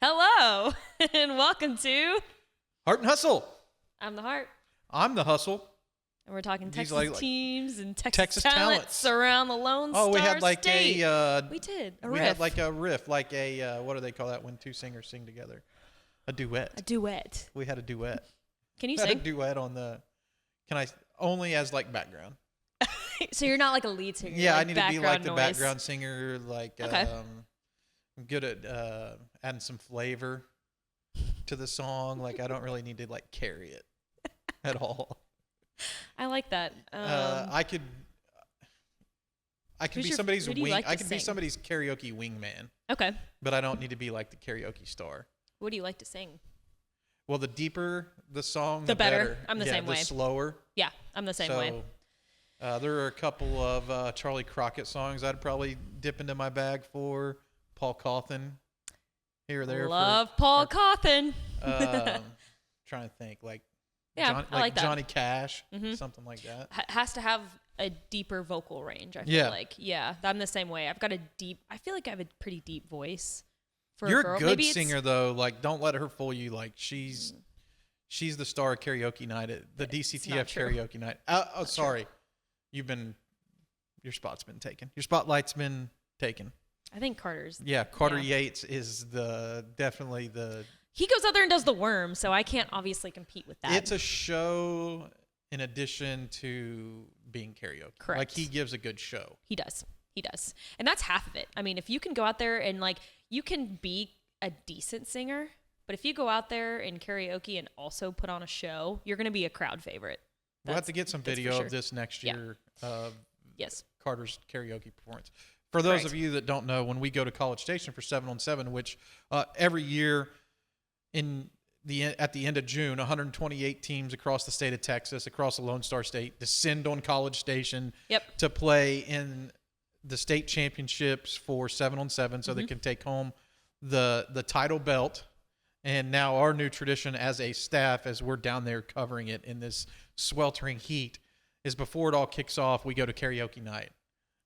Hello, and welcome to Hart Hustle. I'm the Hart. I'm the Hustle. And we're talking He's Texas teams and Texas talents around the Lone Star we had like State. we riff. We had like a riff, like a what do they call that when two singers sing together? A duet. A duet. We had a duet. Can you we had sing? a duet on the. Can I only as like background? So you're not like a lead singer. Yeah, like I need to be like the noise. background singer. Like Okay. I'm good at adding some flavor to the song. Like I don't really need to like carry it at all. I like that. I could be somebody's who do you wing. like to I could be sing? somebody's karaoke wingman, Okay. but I don't need to be like the karaoke star. What do you like to sing? Well, the deeper the song, The better. I'm the same way. The slower. Yeah, I'm the same way. There are a couple of Charlie Crockett songs I'd probably dip into my bag for. Paul Cawthon, here or there. Love Paul Cawthon. Trying to think, like, Yeah, I like that. Johnny Cash, something like that. Has to have a deeper vocal range, I feel Yeah. like. Yeah, I'm the same way. I feel like I have a pretty deep voice for You're a girl. a good Maybe singer, though. Like, don't let her fool you. Like, she's the star of karaoke night at the DCTF karaoke night. Sorry. Your spot's been taken. Your spotlight's been taken. I think Carter's. Yeah, Carter Yates is definitely the. He goes out there and does the worm, so I can't obviously compete with that. It's a show in addition to being karaoke. Correct. Like he gives a good show. He does. And that's half of it. I mean, if you can go out there and like, you can be a decent singer, but if you go out there in karaoke and also put on a show, you're going to be a crowd favorite. We'll have to get some video of this next year. Yes. Carter's karaoke performance. For those of you that don't know, when we go to College Station for 7-on-7, which every year at the end of June, 128 teams across the state of Texas, across the Lone Star State, descend on College Station to play in the state championships for 7-on-7, so they can take home the title belt. And now our new tradition as a staff, as we're down there covering it in this sweltering heat, is before it all kicks off, we go to karaoke night.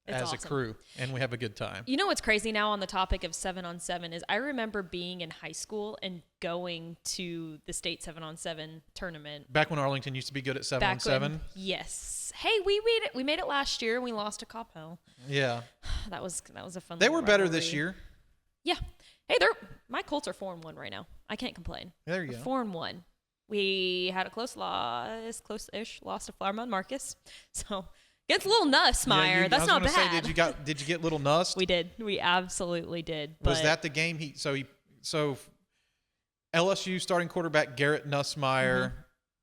It's awesome. A crew, and we have a good time. You know what's crazy now on the topic of 7-on-7 is I remember being in high school and going to the state 7-on-7 tournament. Back when Arlington used to be good at 7-on-7? Yes. Hey, we made it last year and we lost to Coppell. Yeah. That was a fun They were better rivalry. this year. Yeah. Hey, my Colts are 4-1 right now. I can't complain. There you go. 4-1. We had a close-ish loss to Flower Marcus. So gets a little Nussmeier. That's not bad. Say, did you get little Nuss? We did. We absolutely did. Was that the game so LSU starting quarterback Garrett Nussmeier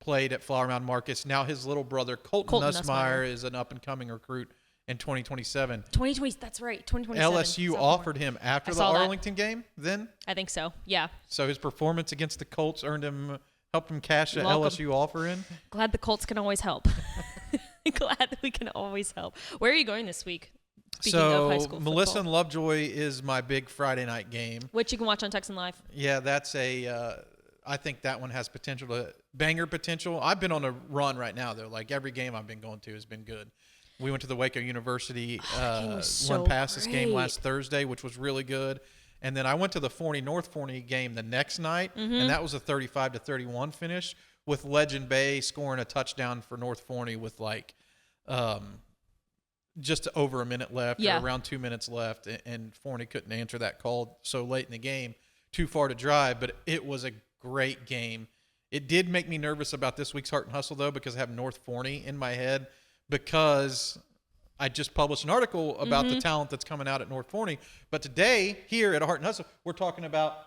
played at Flower Mound Marcus. Now his little brother Colton Nussmeier is an up and coming recruit in 2027. 2020, that's right. 2027. LSU offered him after the Arlington game then? I think so. Yeah. So his performance against the Colts helped him cash an LSU offer in. Glad the Colts can always help. Glad that we can always help. Where are you going this week? Speaking of high school Melissa football. and Lovejoy is my big Friday night game. Which you can watch on Texan Live. Yeah, that's I think that one has banger potential. I've been on a run right now, though. Like every game I've been going to has been good. We went to the Waco University one past this game last Thursday, which was really good. And then I went to the North Forney game the next night, and that was a 35-31 finish with Legend Bay scoring a touchdown for North Forney with like just over a minute left, or around 2 minutes left, and Forney couldn't answer that call so late in the game, too far to drive, but it was a great game. It did make me nervous about this week's Hart and Hustle, though, because I have North Forney in my head, because I just published an article about the talent that's coming out at North Forney. But today, here at Hart and Hustle, we're talking about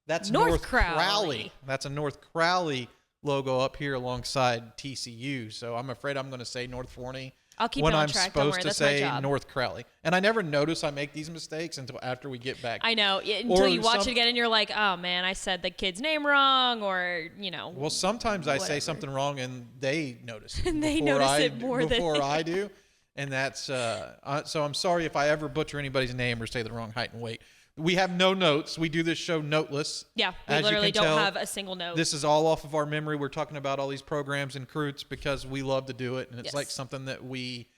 that's North Crowley. That's a North Crowley logo up here alongside TCU. So I'm afraid I'm going to say North Forney I'll keep when it on I'm track. supposed to That's say North Crowley. And I never notice I make these mistakes until after we get back. I know. Until you watch it again and you're like, oh, man, I said the kid's name wrong, or, Well, sometimes I say something wrong and they notice it. And they notice it more before I do. And that's so I'm sorry if I ever butcher anybody's name or say the wrong height and weight. We have no notes. We do this show noteless. Yeah, we literally don't have a single note. This is all off of our memory. We're talking about all these programs and recruits because we love to do it, and it's like something that we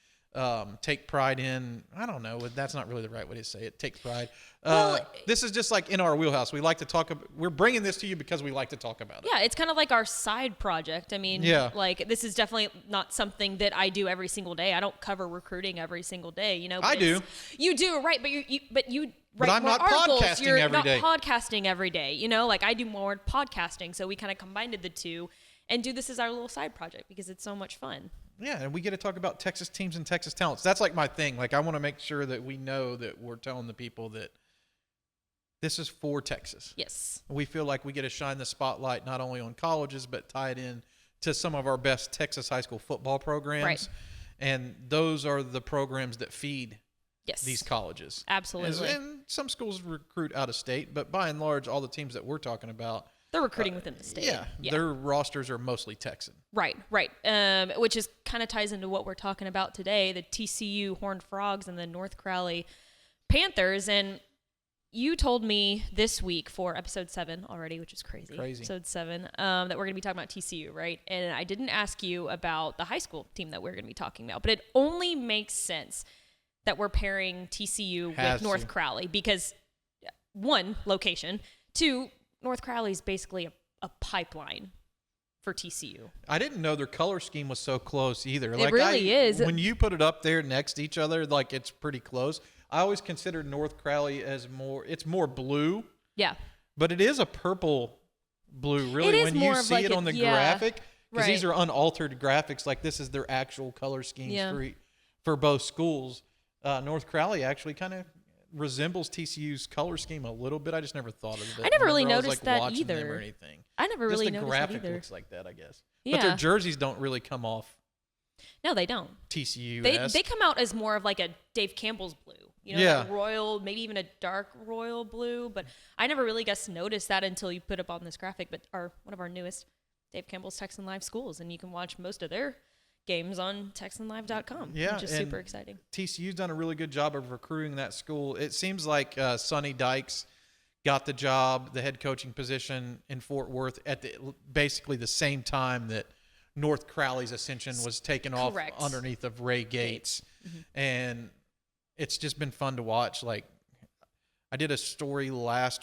take pride in. I don't know. That's not really the right way to say it. Take pride. Well, this is just like in our wheelhouse. We like to talk about. We're bringing this to you because we like to talk about it. Yeah, it's kind of like our side project. I mean, like this is definitely not something that I do every single day. I don't cover recruiting every single day. You know, I do. You do, right? But you. But I'm not podcasting You're every day. not podcasting every day. You know, like I do more podcasting, so we kind of combined the two and do this as our little side project because it's so much fun. Yeah, and we get to talk about Texas teams and Texas talents. That's like my thing. Like I want to make sure that we know that we're telling the people that this is for Texas. Yes. We feel like we get to shine the spotlight not only on colleges, but tie it in to some of our best Texas high school football programs. Right. And those are the programs that feed these colleges. Absolutely. And some schools recruit out of state, but by and large, all the teams that we're talking about, they're recruiting within the state. Yeah, their rosters are mostly Texan. Right. Which is kind of ties into what we're talking about today, the TCU Horned Frogs and the North Crowley Panthers. And you told me this week for episode 7 already, which is crazy. Episode 7, that we're going to be talking about TCU, right? And I didn't ask you about the high school team that we're going to be talking about, but it only makes sense that we're pairing TCU with North Crowley because, 1, location, 2, North Crowley is basically a pipeline for TCU. I didn't know their color scheme was so close either. It really is. When you put it up there next to each other, like it's pretty close. I always considered North Crowley as it's more blue. Yeah. But it is a purple blue, really, when you see it on the graphic. Because these are unaltered graphics. Like this is their actual color schemes for both schools. North Crowley actually kind of resembles TCU's color scheme a little bit. I just never thought of it. I never really noticed that either. Or anything. I never really noticed that either. Just the graphic looks like that, I guess. Yeah. But their jerseys don't really come off. No, they don't. TCU. They come out as more of like a Dave Campbell's blue. You know, like royal, maybe even a dark royal blue. But I never really got to notice that until you put up on this graphic. But one of our newest Dave Campbell's Texan Live schools, and you can watch most of their games on TexanLive.com, which is super exciting. TCU's done a really good job of recruiting that school. It seems like Sonny Dykes got the job, the head coaching position in Fort Worth at basically the same time that North Crowley's ascension was taken off underneath of Ray Gates. Mm-hmm. And it's just been fun to watch. Like I did a story last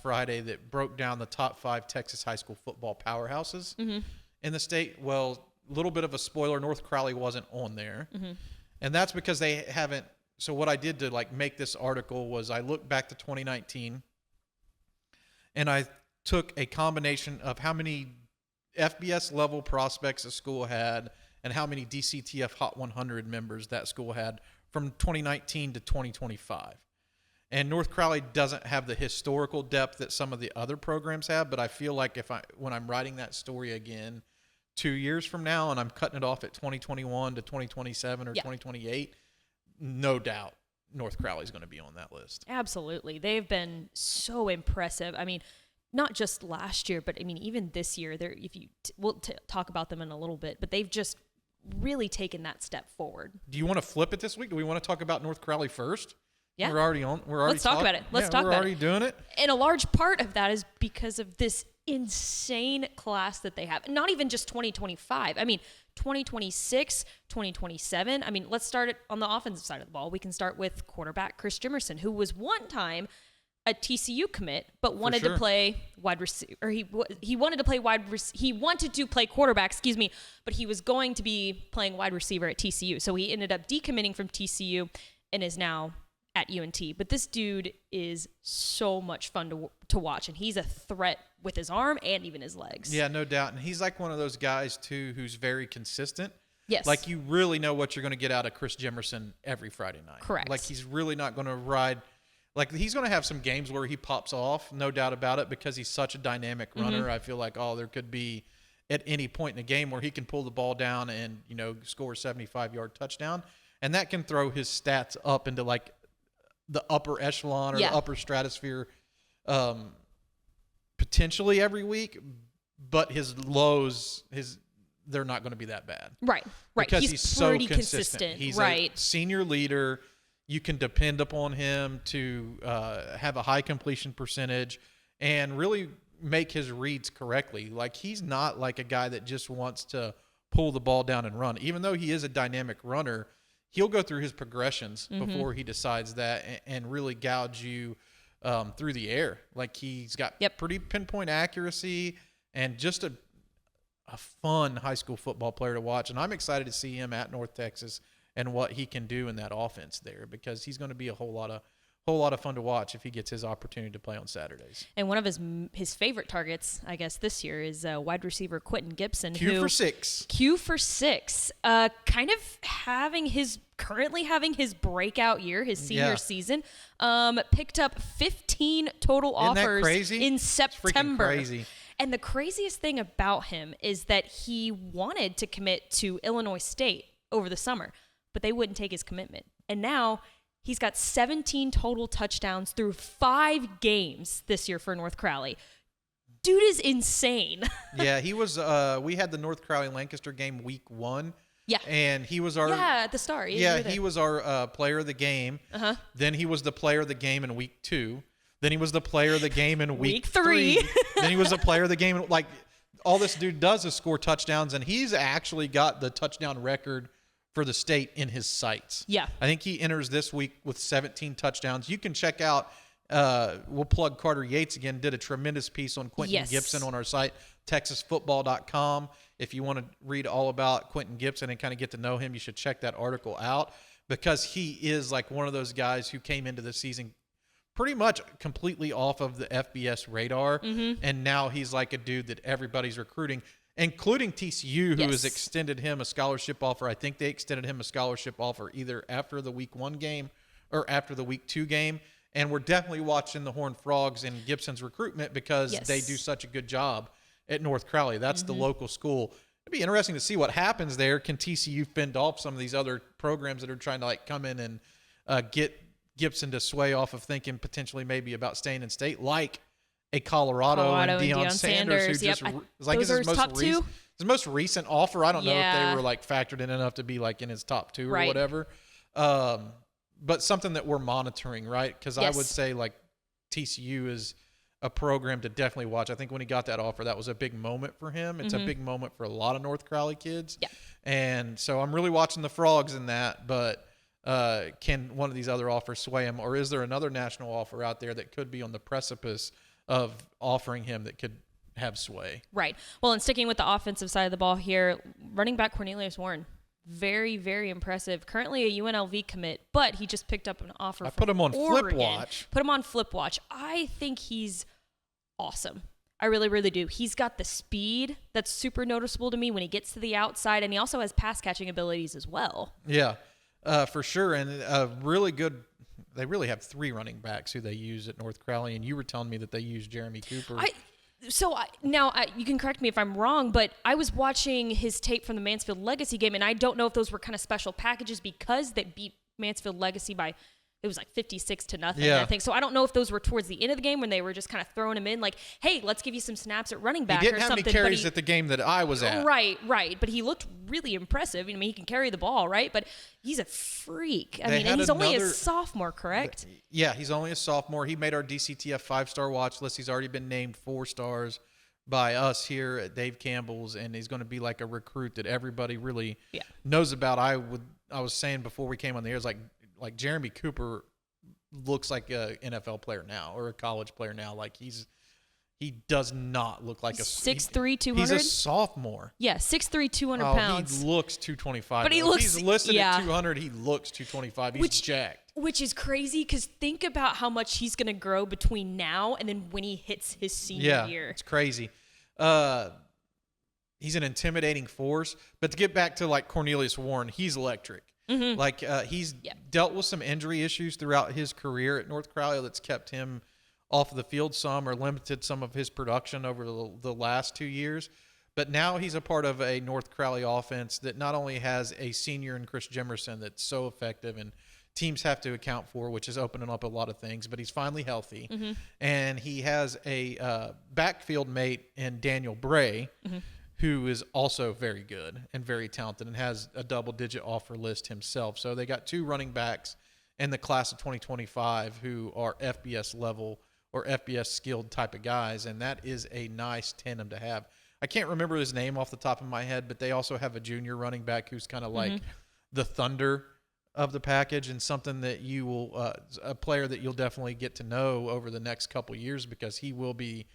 Friday, that broke down the top 5 Texas high school football powerhouses in the state. Well, little bit of a spoiler, North Crowley wasn't on there. Mm-hmm. And that's because they haven't. So what I did to like make this article was I looked back to 2019 and I took a combination of how many FBS level prospects the school had and how many DCTF Hot 100 members that school had from 2019 to 2025. And North Crowley doesn't have the historical depth that some of the other programs have, but I feel like when I'm writing that story again 2 years from now and I'm cutting it off at 2021 to 2027 or 2028, no doubt North Crowley's going to be on that list. Absolutely. They've been so impressive. I mean, not just last year, but I mean, even this year, we'll talk about them in a little bit, but they've just really taken that step forward. Do you want to flip it this week? Do we want to talk about North Crowley first? Yeah. We're already on. Let's talk about it. We're already doing it. And a large part of that is because of this insane class that they have. Not even just 2025. I mean, 2026, 2027. I mean, let's start it on the offensive side of the ball. We can start with quarterback Chris Jimerson, who was one time a TCU commit, but wanted to play wide receiver. Or he wanted to play he wanted to play quarterback, but he was going to be playing wide receiver at TCU. So he ended up decommitting from TCU and is now at UNT. But this dude is so much fun to watch, and he's a threat with his arm and even his legs. Yeah, no doubt. And he's like one of those guys too who's very consistent. Yes. Like you really know what you're going to get out of Chris Jimerson every Friday night. Correct. Like he's really not going to ride. Like he's going to have some games where he pops off, no doubt about it, because he's such a dynamic runner. I feel like there could be at any point in a game where he can pull the ball down and score a 75-yard touchdown, and that can throw his stats up into like the upper echelon or the upper stratosphere potentially every week, but his lows, they're not going to be that bad. Right. Because he's so consistent. He's a senior leader. You can depend upon him to have a high completion percentage and really make his reads correctly. Like he's not like a guy that just wants to pull the ball down and run. Even though he is a dynamic runner, he'll go through his progressions before he decides that and really gouge you through the air. Like he's got pretty pinpoint accuracy and just a fun high school football player to watch. And I'm excited to see him at North Texas and what he can do in that offense there, because he's going to be a whole lot of fun to watch if he gets his opportunity to play on Saturdays. And one of his favorite targets, I guess, this year is wide receiver Quentin Gibson. Q for six. Kind of currently having his breakout year, his senior season. Picked up 15 total offers in September. It's freaking crazy. And the craziest thing about him is that he wanted to commit to Illinois State over the summer, but they wouldn't take his commitment. And now he's got 17 total touchdowns through 5 games this year for North Crowley. Dude is insane. Yeah, he was we had the North Crowley Lancaster game week 1. Yeah. And he was our at the start. He was our player of the game. Uh-huh. Then he was the player of the game in week 2. Then he was the player of the game in week 3. Then he was the player of the game. Like, all this dude does is score touchdowns, and he's actually got the touchdown record for the state in his sights. Yeah. I think he enters this week with 17 touchdowns. You can check out, we'll plug Carter Yates again, did a tremendous piece on Quentin Gibson on our site, texasfootball.com. If you want to read all about Quentin Gibson and kind of get to know him, you should check that article out, because he is like one of those guys who came into the season pretty much completely off of the FBS radar, and now he's like a dude that everybody's recruiting, including TCU, who has extended him a scholarship offer. I think they extended him a scholarship offer either after the week 1 game or after the week 2 game, and we're definitely watching the Horned Frogs in Gibson's recruitment because they do such a good job at North Crowley. That's the local school. It'd be interesting to see what happens there. Can TCU fend off some of these other programs that are trying to like come in and get Gibson to sway off of thinking potentially maybe about staying in state, like a Colorado and Deion Sanders, who just like those are his most recent offer. I don't know if they were like factored in enough to be like in his top 2 or whatever. But something that we're monitoring, right? Because I would say like TCU is a program to definitely watch. I think when he got that offer, that was a big moment for him. It's a big moment for a lot of North Crowley kids. Yeah. And so I'm really watching the Frogs in that, but can one of these other offers sway him, or is there another national offer out there that could be on the precipice of offering him that could have sway? Right. Well, and sticking with the offensive side of the ball here, running back Cornelius Warren, very, very impressive. Currently a UNLV commit, but he just picked up an offer from put him on Oregon. Flip Watch. Put him on Flip Watch. I think he's awesome. I really, really do. He's got the speed that's super noticeable to me when he gets to the outside, and he also has pass catching abilities as well. Yeah. For sure, and really good. They really have 3 running backs who they use at North Crowley, and you were telling me that they use Jeramie Cooper. Now you can correct me if I'm wrong, but I was watching his tape from the Mansfield Legacy game, and I don't know if those were kind of special packages because they beat Mansfield Legacy by, it was like 56-0, I think. So I don't know if those were towards the end of the game when they were just kind of throwing him in, like, hey, let's give you some snaps at running back or something. He didn't have any carries at the game that I was at. Right. But he looked really impressive. I mean, he can carry the ball, right? But he's a freak. And he's only a sophomore, correct? Yeah, he's only a sophomore. He made our DCTF 5-star watch list. He's already been named 4 stars by us here at Dave Campbell's, and he's going to be like a recruit that everybody really knows about. I was saying before we came on the air, it's like Jeramie Cooper looks like a NFL player now or a college player now. Like he does not look like 6'3", 200. He's a sophomore. Yeah, 6'3", 200 pounds. He looks 225. But he's listed at 200. He looks 225. He's jacked. Which is crazy because think about how much he's going to grow between now and then when he hits his senior year. It's crazy. He's an intimidating force. But to get back to like Cornelius Warren, he's electric. Like he's dealt with some injury issues throughout his career at North Crowley that's kept him off of the field some or limited some of his production over the last 2 years. But now he's a part of a North Crowley offense that not only has a senior in Chris Jimerson that's so effective and teams have to account for, which is opening up a lot of things, but he's finally healthy. And he has a backfield mate in Daniel Bray, who is also very good and very talented and has a double-digit offer list himself. So they got 2 running backs in the class of 2025 who are FBS level or FBS skilled type of guys, and that is a nice tandem to have. I can't remember his name off the top of my head, but they also have a junior running back who's kind of like the Thunder of the package, and something that you will a player that you'll definitely get to know over the next couple years, because he will be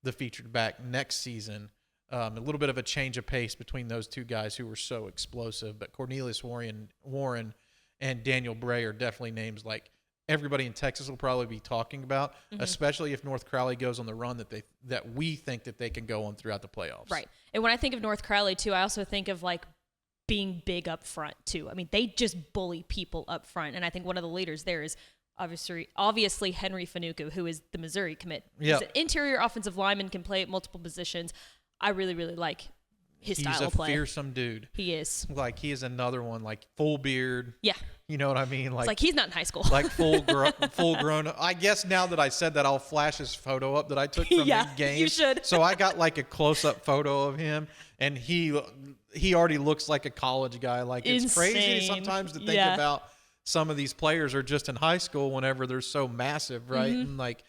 the featured back next season. A little bit of a change of pace between those two guys who were so explosive, but Cornelius Warren and Daniel Bray are definitely names like everybody in Texas will probably be talking about, especially if North Crowley goes on the run that we think that they can go on throughout the playoffs. Right. And when I think of North Crowley too, I also think of like being big up front too. I mean, they just bully people up front, and I think one of the leaders there is obviously Henry Fenuku, who is the Missouri commit. Yep. He's an interior offensive lineman, can play at multiple positions. I really, really like his style of play. He's a fearsome dude. He is. Like, he is another one, like full beard. Yeah. You know what I mean? Like he's not in high school. Like full grown. I guess now that I said that, I'll flash his photo up that I took from the game. You should. So I got like a close up photo of him, and he already looks like a college guy. Like, it's Insane. crazy sometimes to think about some of these players are just in high school whenever they're so massive, right? And like,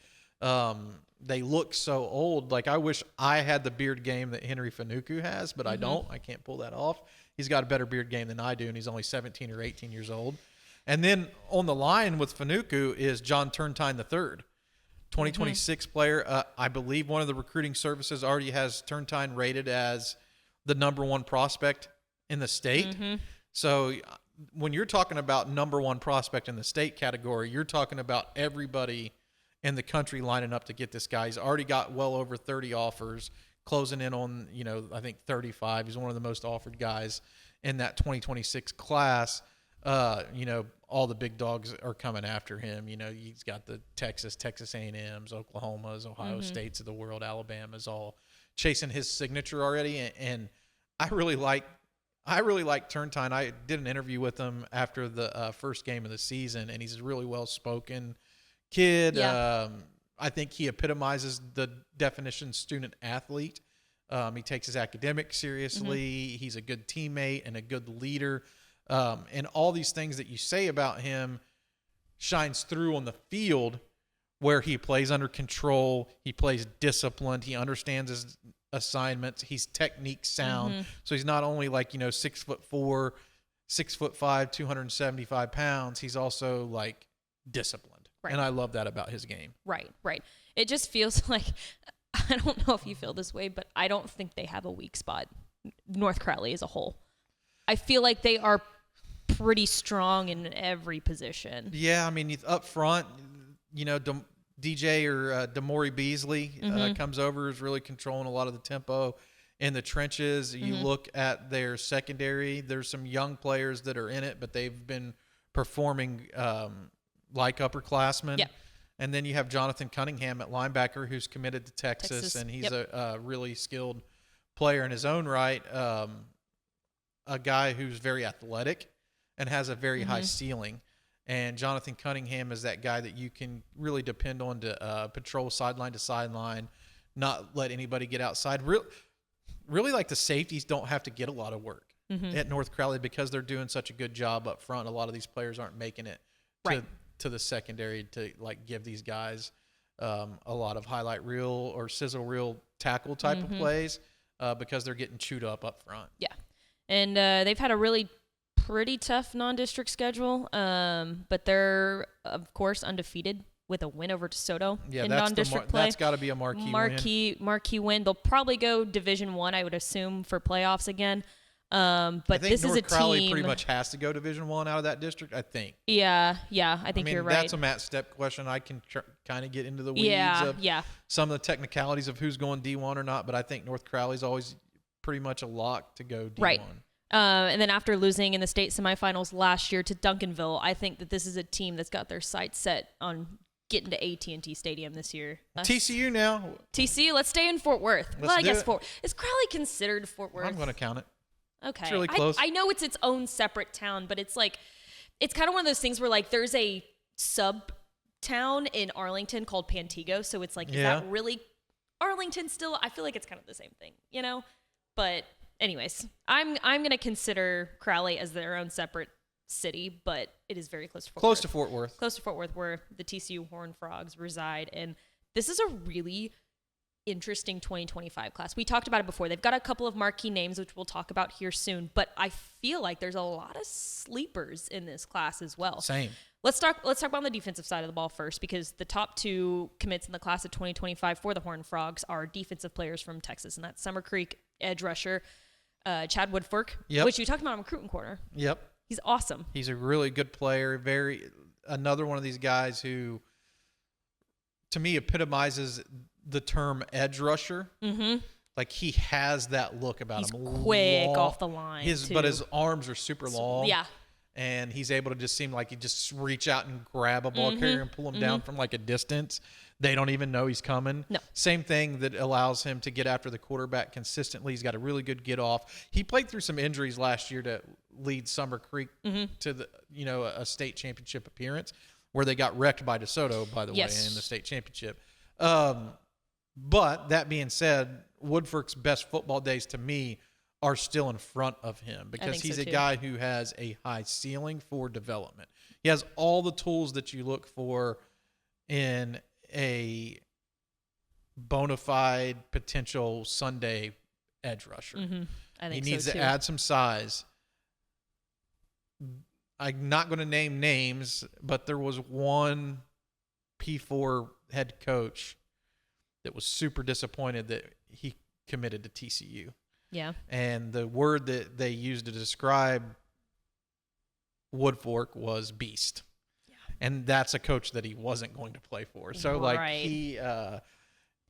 they look so old. Like, I wish I had the beard game that Henry Fenuku has, but I don't. I can't pull that off. He's got a better beard game than I do, and he's only 17 or 18 years old. And then on the line with Fenuku is John Turntine III, 2026 player. I believe one of the recruiting services already has Turntine rated as the #1 prospect in the state. So when you're talking about #1 prospect in the state category, you're talking about everybody in the country lining up to get this guy. He's already got well over 30 offers, closing in on, I think 35. He's one of the most offered guys in that 2026 class. All the big dogs are coming after him. He's got the Texas A&Ms, Oklahomas, Ohio States of the world, Alabama's all chasing his signature already. And I really like Turntine. I did an interview with him after the first game of the season, and he's a really well-spoken kid. Yeah. I think he epitomizes the definition student athlete. He takes his academics seriously. He's a good teammate and a good leader. And all these things that you say about him shines through on the field, where he plays under control. He plays disciplined. He understands his assignments. He's technique sound. So he's not only like, 6'4", 6'5", 275 pounds. He's also like disciplined. Right. And I love that about his game. Right. It just feels like, I don't know if you feel this way, but I don't think they have a weak spot, North Crowley as a whole. I feel like they are pretty strong in every position. Yeah, I mean, up front, DJ or Damori Beasley comes over, is really controlling a lot of the tempo in the trenches. You look at their secondary, there's some young players that are in it, but they've been performing like upperclassmen. Yeah. And then you have Jonathan Cunningham at linebacker, who's committed to Texas. And he's a really skilled player in his own right. A guy who's very athletic and has a very high ceiling. And Jonathan Cunningham is that guy that you can really depend on to patrol sideline to sideline, not let anybody get outside. Really, like, the safeties don't have to get a lot of work at North Crowley, because they're doing such a good job up front. A lot of these players aren't making it to the secondary to, like, give these guys a lot of highlight reel or sizzle reel tackle type of plays because they're getting chewed up front. Yeah. And they've had a really pretty tough non-district schedule, but they're, of course, undefeated with a win over DeSoto in non-district play. That's got to be a marquee win. They'll probably go Division I, I would assume, for playoffs again. But I think this North is a Crowley team pretty much has to go Division I out of that district, I think. Yeah, I think you're right. That's a Matt Stepp question. I can kind of get into the weeds of some of the technicalities of who's going D1 or not, but I think North Crowley's always pretty much a lock to go D1. Right. And then after losing in the state semifinals last year to Duncanville, I think that this is a team that's got their sights set on getting to AT&T Stadium this year. TCU now. TCU, let's stay in Fort Worth. I guess is Crowley considered Fort Worth? I'm going to count it. Okay. It's really close. I know it's its own separate town, but it's like, it's kind of one of those things where, like, there's a sub town in Arlington called Pantego. So it's like, is that really Arlington still? I feel like it's kind of the same thing, But anyways, I'm going to consider Crowley as their own separate city, but it is very close to Fort Worth. Close to Fort Worth, where the TCU Horned Frogs reside. And this is a really interesting 2025 class. We talked about it before. They've got a couple of marquee names, which we'll talk about here soon, but I feel like there's a lot of sleepers in this class as well. Same. Let's talk about the defensive side of the ball first, because the top 2 commits in the class of 2025 for the Horned Frogs are defensive players from Texas, and that's Summer Creek edge rusher Chad Woodfork, which you talked about on Recruiting Corner. Yep. He's awesome. He's a really good player. Another one of these guys who, to me, epitomizes the term edge rusher. Mm-hmm. Like, he has that look about he's him. He's quick off the line, But his arms are super long. Yeah. And he's able to just seem like he just reach out and grab a ball carrier and pull him down from like a distance. They don't even know he's coming. No. Same thing that allows him to get after the quarterback consistently. He's got a really good get off. He played through some injuries last year to lead Summer Creek to the a state championship appearance, where they got wrecked by DeSoto, by the way, in the state championship. But that being said, Woodfork's best football days to me are still in front of him, because he's a guy who has a high ceiling for development. He has all the tools that you look for in a bona fide potential Sunday edge rusher. I think he needs to add some size. I'm not going to name names, but there was one P4 head coach that was super disappointed that he committed to TCU. Yeah. And the word that they used to describe Woodfork was beast. Yeah. And that's a coach that he wasn't going to play for. So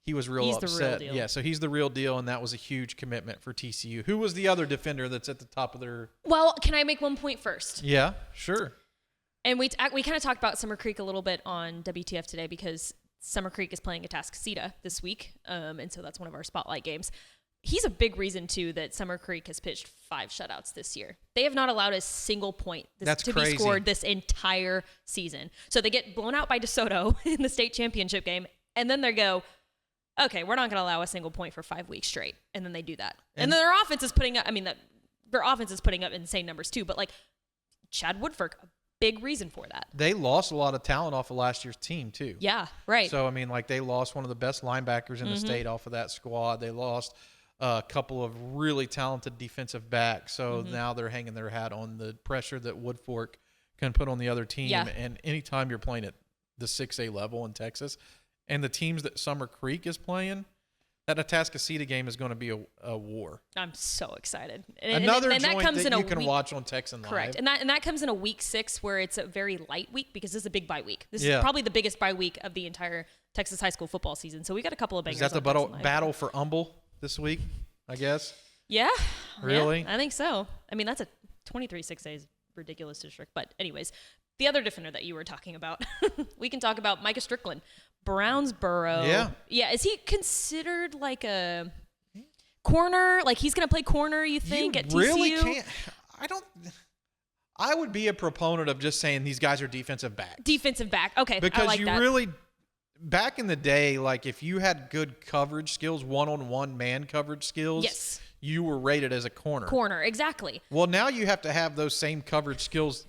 he was real upset. The real deal. Yeah, so he's the real deal, and that was a huge commitment for TCU. Who was the other defender that's at the top of their... Well, can I make one point first? Yeah, sure. And we kind of talked about Summer Creek a little bit on WTF today, because Summer Creek is playing Atascocita this week, and so that's one of our spotlight games. He's a big reason, too, that Summer Creek has pitched 5 shutouts this year. They have not allowed a single point to be scored this entire season. So they get blown out by DeSoto in the state championship game, and then they go, okay, we're not going to allow a single point for 5 weeks straight. And then they do that. And then their offense is putting up, their offense is putting up insane numbers, too. But, Chad Woodfork, a big reason for that. They lost a lot of talent off of last year's team, too. Yeah, right. So, they lost one of the best linebackers in the state off of that squad. They lost a couple of really talented defensive backs. So now they're hanging their hat on the pressure that Woodfork can put on the other team. Yeah. And anytime you're playing at the 6A level in Texas, and the teams that Summer Creek is playing, that Atascocita game is going to be a war. I'm so excited. Another and joint that comes that in you can watch on Texan Live. Correct. And that comes in a week 6 where it's a very light week, because this is a big bye week. This is probably the biggest bye week of the entire Texas high school football season. So we got a couple of bangers. Is that the battle for Humble this week, I guess? Yeah. Really? Yeah, I think so. That's a 23-6A is ridiculous district. But anyways, the other defender that you were talking about, we can talk about Micah Strickland. Brownsboro. Yeah. Yeah. Is he considered like a corner? Like he's going to play corner, you think, at TCU? Really can't. I would be a proponent of just saying these guys are defensive backs. Defensive back. Okay. Because I like you that. really, back in the day, if you had good coverage skills, one-on-one man coverage skills, yes, you were rated as a corner. Corner, exactly. Well, now you have to have those same coverage skills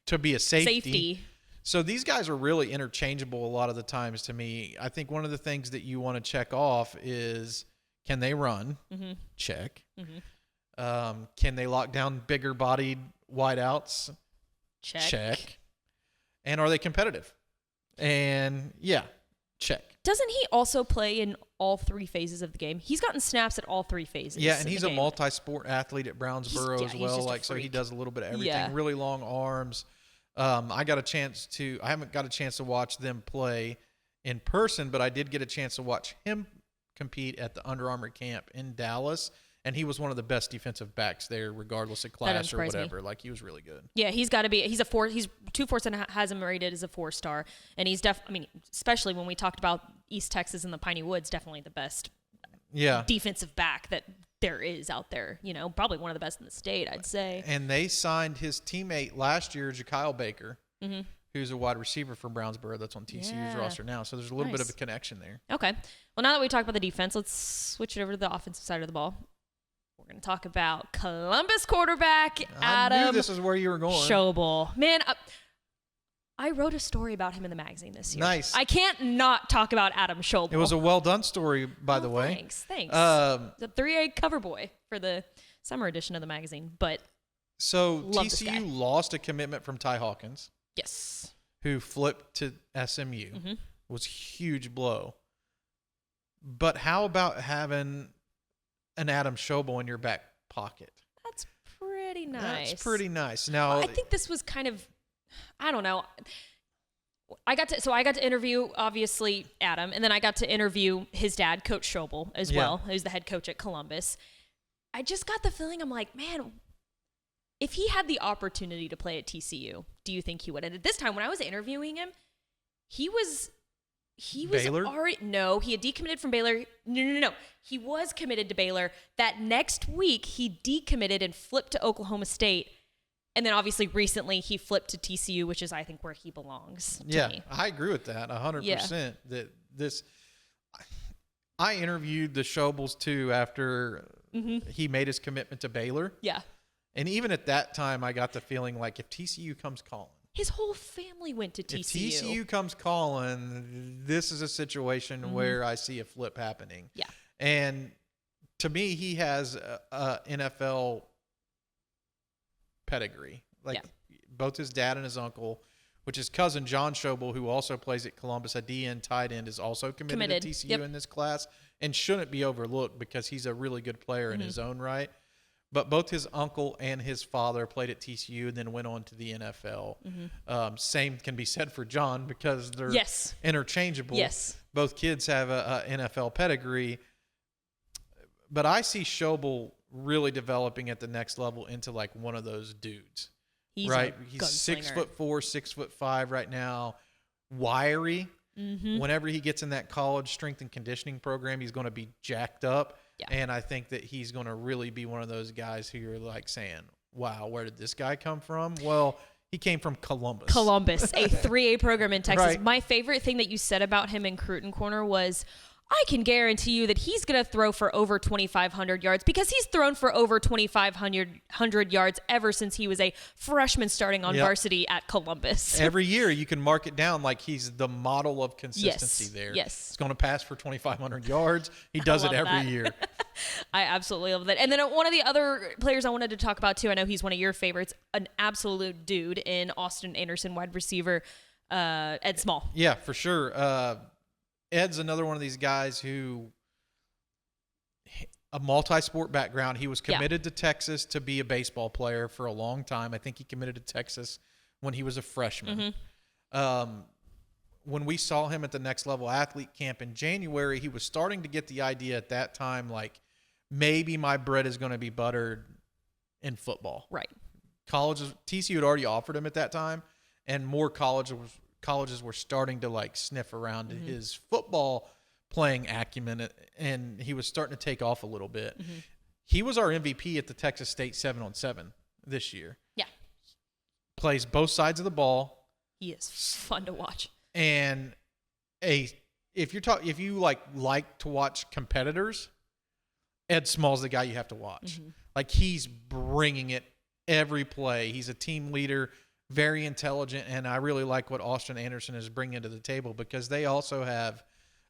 to be a safety. So these guys are really interchangeable a lot of the times to me. I think one of the things that you want to check off is, can they run? Mm-hmm. Check. Mm-hmm. Can they lock down bigger bodied wideouts? Check. And are they competitive? And check. Doesn't he also play in all 3 phases of the game? He's gotten snaps at all 3 phases. Yeah, and he's a multi-sport athlete at Brownsboro as well. So he does a little bit of everything. Yeah. Really long arms. I haven't got a chance to watch them play in person, but I did get a chance to watch him compete at the Under Armour camp in Dallas, and he was one of the best defensive backs there, regardless of class or whatever. He was really good. Yeah, he's got to be. He's a 4. He's 2 and has him rated as a 4-star, and he's especially when we talked about East Texas and the Piney Woods, definitely the best. Defensive back that there is out there, probably one of the best in the state, I'd say. And they signed his teammate last year, Jakyle Baker, who's a wide receiver from Brownsboro that's on TCU's roster now. So there's a little bit of a connection there. Okay. Well, now that we talked about the defense, let's switch it over to the offensive side of the ball. We're going to talk about Columbus quarterback Adam I knew this is where you were going. Schobel. Man, I wrote a story about him in the magazine this year. Nice. I can't not talk about Adam Schobel. It was a well done story, by the way. Thanks. The 3A cover boy for the summer edition of the magazine. But so TCU lost a commitment from Ty Hawkins. Yes. Who flipped to SMU. Mm-hmm. It was a huge blow. But how about having an Adam Schobel in your back pocket? That's pretty nice. That's pretty nice. Now, I think this was kind of, I don't know. I got to interview, obviously, Adam, and then I got to interview his dad, Coach Schobel, as well, who's the head coach at Columbus. I just got the feeling, I'm like, man, if he had the opportunity to play at TCU, do you think he would? And at this time, when I was interviewing him, he was Baylor? already, no, he had decommitted from Baylor. No. He was committed to Baylor. That next week, he decommitted and flipped to Oklahoma State. And then obviously recently he flipped to TCU, which is, I think, where he belongs to me. I agree with that 100%. That I interviewed the Schobels too after he made his commitment to Baylor. Yeah. And even at that time, I got the feeling like if TCU comes calling. His whole family went to TCU. If TCU comes calling, this is a situation where I see a flip happening. Yeah. And to me, he has a NFL pedigree. Both his dad and his uncle, which is cousin John Schobel, who also plays at Columbus, a DN tight end, is also committed to TCU in this class and shouldn't be overlooked because he's a really good player in his own right. But both his uncle and his father played at TCU and then went on to the NFL. Same can be said for John because they're interchangeable. Yes. Both kids have a NFL pedigree. But I see Schobel really developing at the next level into like one of those dudes. He's 6'4", 6'5" right now, wiry. Whenever he gets in that college strength and conditioning program, he's going to be jacked up. Yeah. And I think that he's going to really be one of those guys who you're like saying, wow, where did this guy come from? Well, he came from Columbus. A 3A program in Texas. Right. My favorite thing that you said about him in Cruton Corner was, I can guarantee you that he's going to throw for over 2,500 yards because he's thrown for over 2,500 yards ever since he was a freshman starting on varsity at Columbus. Every year you can mark it down like he's the model of consistency there. Yes. He's going to pass for 2,500 yards. He does it every year. I absolutely love that. And then one of the other players I wanted to talk about too, I know he's one of your favorites, an absolute dude in Austin Anderson, wide receiver, Ed Small. Yeah, for sure. Ed's another one of these guys who, a multi-sport background. He was committed to Texas to be a baseball player for a long time. I think he committed to Texas when he was a freshman. When we saw him at the Next Level Athlete Camp in January, he was starting to get the idea at that time, like, maybe my bread is going to be buttered in football. Right. TCU had already offered him at that time, and more colleges were starting to like sniff around his football playing acumen, and he was starting to take off a little bit. He was our MVP at the Texas State 7-on-7 this year. Yeah. Plays both sides of the ball. He is fun to watch. And if you like to watch competitors, Ed Small's the guy you have to watch. Like, he's bringing it every play. He's a team leader, very intelligent, and I really like what Austin Anderson is bringing to the table because they also have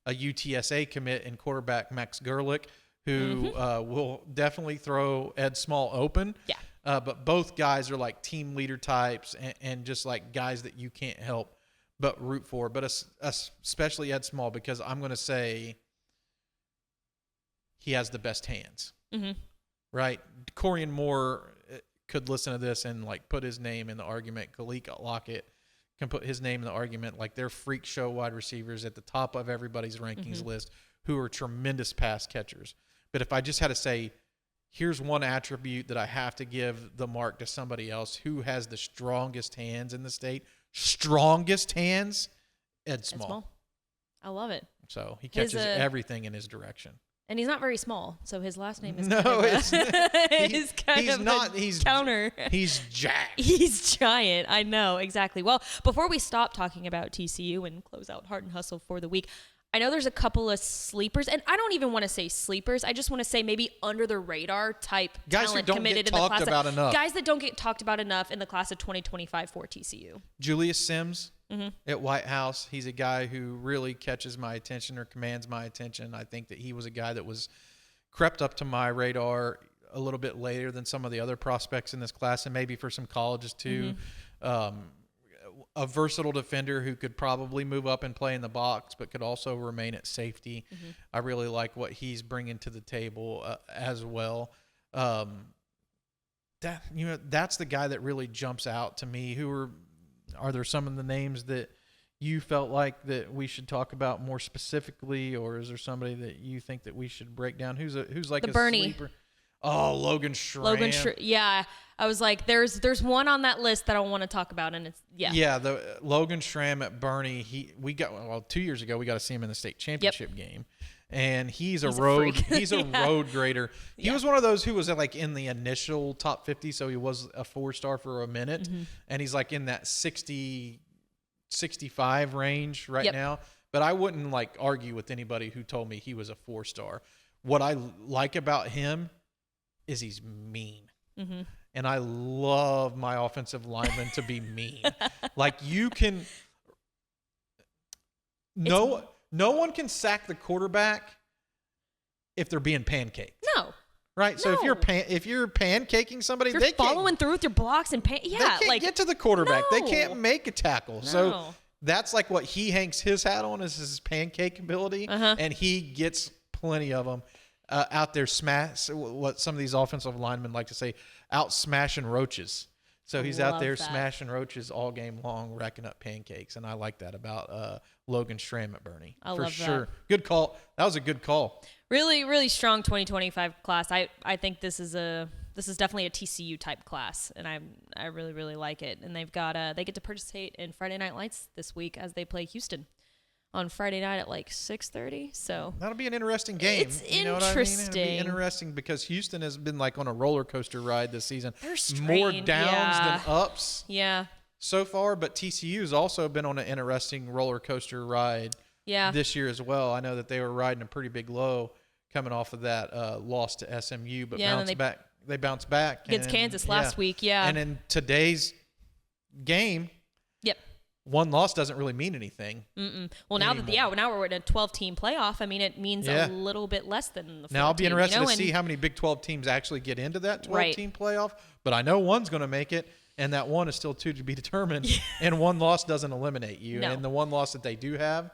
a UTSA commit in quarterback Max Gerlich who will definitely throw Ed Small open. Yeah. But both guys are like team leader types and just like guys that you can't help but root for. But especially Ed Small, because I'm going to say he has the best hands. Right? Corian Moore could listen to this and like put his name in the argument. Khalik Lockett can put his name in the argument. Like, they're freak show wide receivers at the top of everybody's rankings list who are tremendous pass catchers. But if I just had to say, here's one attribute that I have to give the mark to somebody else who has the strongest hands in the state. Strongest hands, Ed Small. I love it. So he catches everything in his direction. And he's not very small, so his last name is he's counter. He's jacked. He's giant. I know, exactly. Well, before we stop talking about TCU and close out Hart and Hustle for the week, I know there's a couple of sleepers, and I don't even want to say sleepers. I just want to say maybe under the radar type guys talent who don't committed get in the talked class. about enough. Guys that don't get talked about enough in the class of 2025 for TCU. Julius Sims at White House. He's a guy who really catches my attention or commands my attention. I think that he was a guy that was crept up to my radar a little bit later than some of the other prospects in this class, and maybe for some colleges too. A versatile defender who could probably move up and play in the box, but could also remain at safety. I really like what he's bringing to the table as well. That's the guy that really jumps out to me. Are there some of the names that you felt like that we should talk about more specifically, or is there somebody that you think that we should break down? Who's like a Bernie sleeper? Oh, Logan Schram. Yeah, I was like, there's one on that list that I want to talk about, and it's the Logan Schram at Bernie. 2 years ago we got to see him in the state championship game, and he's a road grader. He was one of those who was like in the initial top 50, so he was a 4-star for a minute, and he's like in that 60, 65 range right now. But I wouldn't like argue with anybody who told me he was a 4-star. What I like about him is he's mean. And I love my offensive linemen to be mean. Like you can no one can sack the quarterback if they're being pancaked. No. Right? So if you're pancaking somebody, if you're following through with your blocks and they can't get to the quarterback. No. They can't make a tackle. No. So that's like what he hangs his hat on is his pancake ability, and he gets plenty of them. Out there smash what some of these offensive linemen like to say, out smashing roaches. So he's out there smashing roaches all game long, racking up pancakes, and I like that about Logan Schram at Bernie. I for love sure. that. Good call. That was a good call. Really, really strong 2025 class. I think this is definitely a TCU type class, and I really, really like it. And they've got they get to participate in Friday Night Lights this week as they play Houston on Friday night at like 6:30. So that'll be an interesting game. It's interesting. It'll be interesting because Houston has been like on a roller coaster ride this season. They're strained, more downs than ups. Yeah. So far, but TCU has also been on an interesting roller coaster ride. This year as well. I know that they were riding a pretty big low coming off of that loss to SMU, but they bounced back against Kansas last week. And in today's game, one loss doesn't really mean anything. Well, now we're in a 12-team playoff. I mean, it means a little bit less than the 14. Now I'll be interested to see how many Big 12 teams actually get into that 12-team playoff. But I know one's going to make it, and that one is still to be determined. And one loss doesn't eliminate you. No. And the one loss that they do have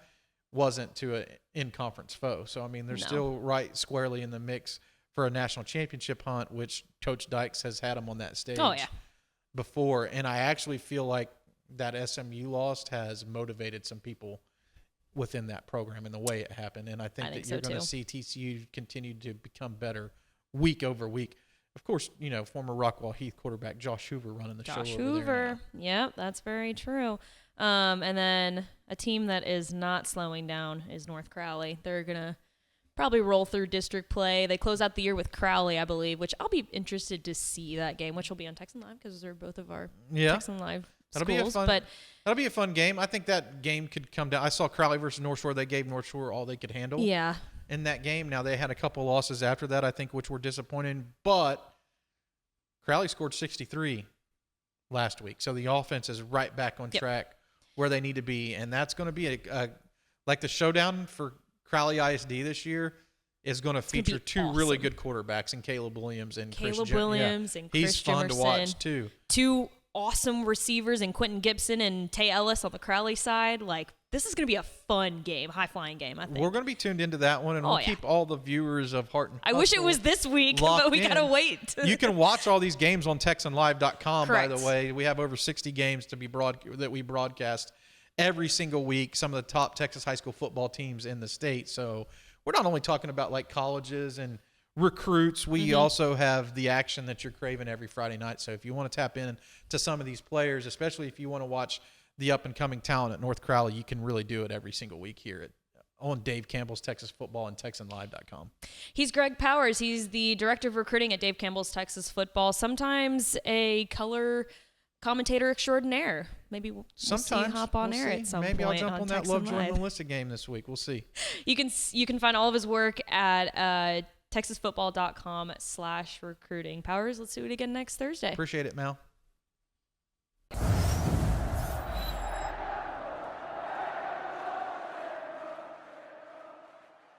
wasn't to an in-conference foe. So I mean, they're still right squarely in the mix for a national championship hunt, which Coach Dykes has had them on that stage before. And I actually feel like that SMU loss has motivated some people within that program and the way it happened. And I think that you're going to see TCU continue to become better week over week. Of course, former Rockwall Heath quarterback Josh Hoover running the show over there. Josh Hoover. Yep, that's very true. And then a team that is not slowing down is North Crowley. They're going to probably roll through district play. They close out the year with Crowley, I believe, which I'll be interested to see that game, which will be on Texan Live because they're both of our Texan Live That'll be a fun game. I think that game could come down. I saw Crowley versus North Shore. They gave North Shore all they could handle in that game. Now, they had a couple losses after that, I think, which were disappointing. But Crowley scored 63 last week. So the offense is right back on track where they need to be. And that's going to be like the showdown for Crowley ISD this year is going to feature two really good quarterbacks in Caleb Williams and Chris Jimerson. He's fun to watch, too. Two awesome receivers in Quentin Gibson and Tay Ellis on the Crowley side. Like, this is going to be a fun game, high-flying game, I think. We're going to be tuned into that one, and we'll keep all the viewers of Hart Hustle. I wish it was this week, but we got to wait. You can watch all these games on TexanLive.com, by the way. We have over 60 games that we broadcast every single week, some of the top Texas high school football teams in the state. So we're not only talking about, like, colleges and recruits, we also have the action that you're craving every Friday night. So if you want to tap in to some of these players, especially if you want to watch the up-and-coming talent at North Crowley, you can really do it every single week here on Dave Campbell's Texas Football and TexanLive.com. He's Greg Powers. He's the director of recruiting at Dave Campbell's Texas Football. Sometimes a color commentator extraordinaire. Maybe we'll see you hop on air at some point. Maybe I'll jump on that Love Joy Melissa game this week. We'll see. You can find all of his work at texasfootball.com/recruiting. Powers, let's do it again next Thursday. Appreciate it, Mal.